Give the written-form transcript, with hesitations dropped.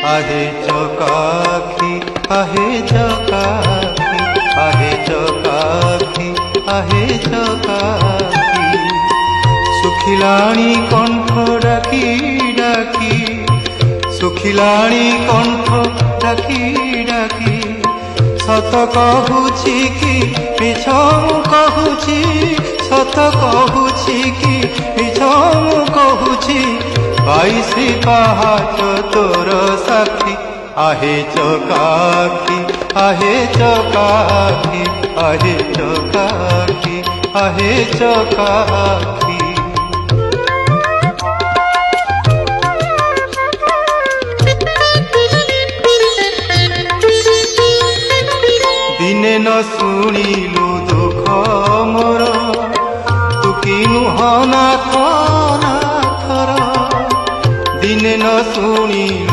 आहे चकाखी आहे चकाखी आहे चकाखी आहे चकाखी सुखिलाणी कंठ डाकी डाकी सुखिलाणी कंठ डाकी डाकी सत कहूची कि मिछ कहूची सत कहूची कि मिछ कहूची बाईसी पाहाच तोर साक्षी आहे चकाखी आहे चकाखी आहे चकाखी आहे चकाखी दिने न शुणिलु दुख मोर तू कि नुह नाथ नाथर दिने न शुणिलु